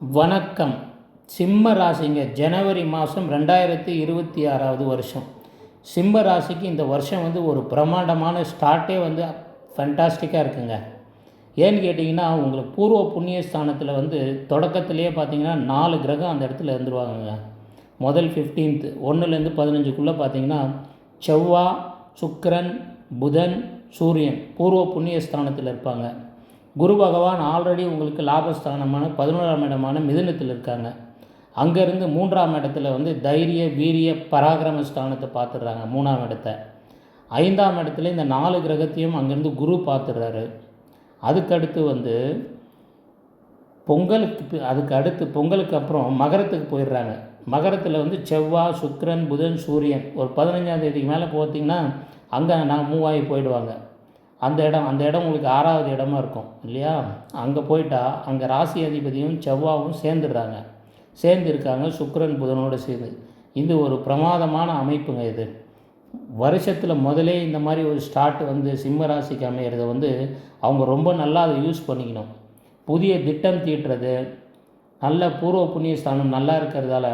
வணக்கம். சிம்ம ராசிங்க. ஜனவரி மாதம் 2026 வருஷம். சிம்ம ராசிக்கு இந்த வருஷம் ஒரு பிரம்மாண்டமான ஸ்டார்ட்டே ஃபேண்டாஸ்டிக்காக இருக்குங்க. ஏன்னு கேட்டிங்கன்னா, உங்களுக்கு பூர்வ புண்ணிய ஸ்தானத்தில் தொடக்கத்திலேயே பார்த்திங்கன்னா 4 கிரகம் அந்த இடத்துல இருந்துருவாங்கங்க. முதல் 15th 1லேருந்து 15க்குள்ளே பார்த்திங்கன்னா செவ்வாய், சுக்கிரன், புதன், சூரியன் பூர்வ புண்ணிய ஸ்தானத்தில் இருப்பாங்க. குரு பகவான் ஆல்ரெடி உங்களுக்கு லாபஸ்தானமான 11ஆம் இடமான மிதுனத்தில் இருக்காங்க. அங்கேருந்து 3ஆம் இடத்துல தைரிய, வீரிய, பராக்கிரம ஸ்தானத்தை பார்த்துடுறாங்க. 3ஆம் இடத்தை 5ஆம் இடத்துல இந்த 4 கிரகத்தையும் அங்கேருந்து குரு பார்த்துடுறாரு. அதுக்கடுத்து பொங்கலுக்கு அப்புறம் மகரத்துக்கு போயிடுறாங்க. மகரத்தில் செவ்வாய், சுக்கிரன், புதன், சூரியன் ஒரு 15ஆம் தேதிக்கு மேலே பார்த்திங்கன்னா அங்கே மூவ் ஆகி போயிடுவாங்க. அந்த இடம் உங்களுக்கு 6வது இடமா இருக்கும் இல்லையா? அங்கே போயிட்டா அங்கே ராசி அதிபதியும் செவ்வாவும் சேர்ந்துருக்காங்க சுக்கிரன் புதனோடு சேர்ந்து. இது ஒரு பிரமாதமான அமைப்புங்க. இது வருஷத்தில் முதலே இந்த மாதிரி ஒரு ஸ்டார்ட் சிம்ம ராசிக்கு அமையிறத அவங்க ரொம்ப நல்லா அதை யூஸ் பண்ணிக்கணும். புதிய திட்டம் தீட்டுறது, நல்ல பூர்வ புண்ணிய ஸ்தானம் நல்லா இருக்கிறதால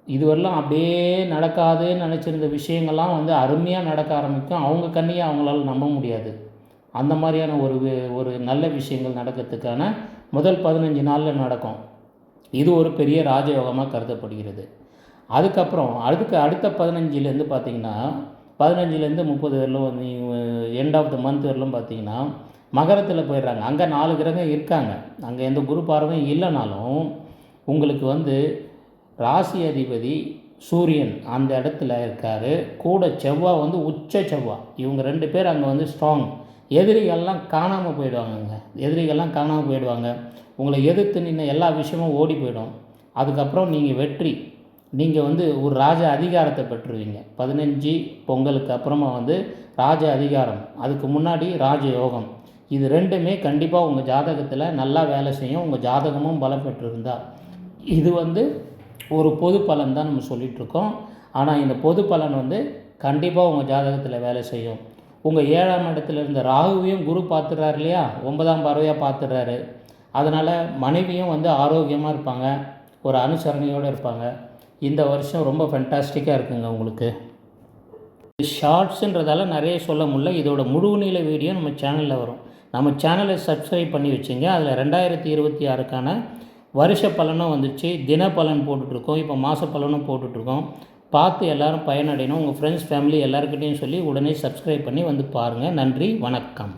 இதுவரெல்லாம் அப்படியே நடக்காதுன்னு நினச்சிருந்த விஷயங்கள்லாம் அருமையாக நடக்க ஆரம்பிக்கும். அவங்க கண்ணையே அவங்களால நம்ப முடியாது. அந்த மாதிரியான ஒரு நல்ல விஷயங்கள் நடக்கிறதுக்கான முதல் 15 நாளில் நடக்கும். இது ஒரு பெரிய ராஜயோகமாக கருதப்படுகிறது. அதுக்கப்புறம் அடுத்த 15லேருந்து பார்த்திங்கன்னா 15லேருந்து 30 வரலும் எண்ட் ஆஃப் த மந்த் வரலும் பார்த்திங்கன்னா மகரத்தில் போயிடுறாங்க. அங்கே 4 கிரகம் இருக்காங்க. அங்கே எந்த குரு பார்வையும் இல்லைனாலும் உங்களுக்கு ராசி அதிபதி சூரியன் அந்த இடத்துல இருக்கார். கூட செவ்வாய் உச்ச செவ்வாய். இவங்க 2 பேர் அங்கே ஸ்ட்ராங். எதிரிகள்லாம் காணாமல் போயிடுவாங்க. உங்களை எதிர்த்து நின்று எல்லா விஷயமும் ஓடி போயிடும். அதுக்கப்புறம் நீங்கள் வெற்றி. நீங்கள் ஒரு ராஜ அதிகாரத்தை பெற்றுவீங்க. 15 பொங்கலுக்கு அப்புறமா ராஜ அதிகாரம், அதுக்கு முன்னாடி ராஜயோகம். இது 2மே கண்டிப்பாக உங்கள் ஜாதகத்தில் நல்லா வேலை செய்யும். உங்கள் ஜாதகமும் பலம் பெற்றிருந்தால் இது ஒரு பொது பலன் தான் நம்ம சொல்லிகிட்ருக்கோம். ஆனால் இந்த பொது பலன் கண்டிப்பாக உங்கள் ஜாதகத்தில் வேலை செய்யும். உங்கள் 7ஆம் இடத்துல இருந்த ராகுவையும் குரு பார்த்துடுறாரு இல்லையா? 9ஆம் பார்வையாக பார்த்துடுறாரு. அதனால் மனைவியும் ஆரோக்கியமாக இருப்பாங்க, ஒரு அனுசரணையோடு இருப்பாங்க. இந்த வருஷம் ரொம்ப ஃபென்டாஸ்டிக்காக இருக்குங்க. உங்களுக்கு ஷார்ட்ஸுன்றதால நிறைய சொல்ல முடியல. இதோட முழுநீள வீடியோ நம்ம சேனலில் வரும். நம்ம சேனலை சப்ஸ்கிரைப் பண்ணி வச்சுங்க. அதில் 2026க்கான வருஷ பலனும் வந்துச்சு, தின பலன் போட்டுட்ருக்கோம், இப்போ மாத பலனும் போட்டுட்ருக்கோம். பார்த்து எல்லோரும் பயனடையணும். உங்கள் ஃப்ரெண்ட்ஸ், ஃபேமிலி எல்லாருக்கிட்டையும் சொல்லி உடனே சப்ஸ்கிரைப் பண்ணி பாருங்கள். நன்றி, வணக்கம்.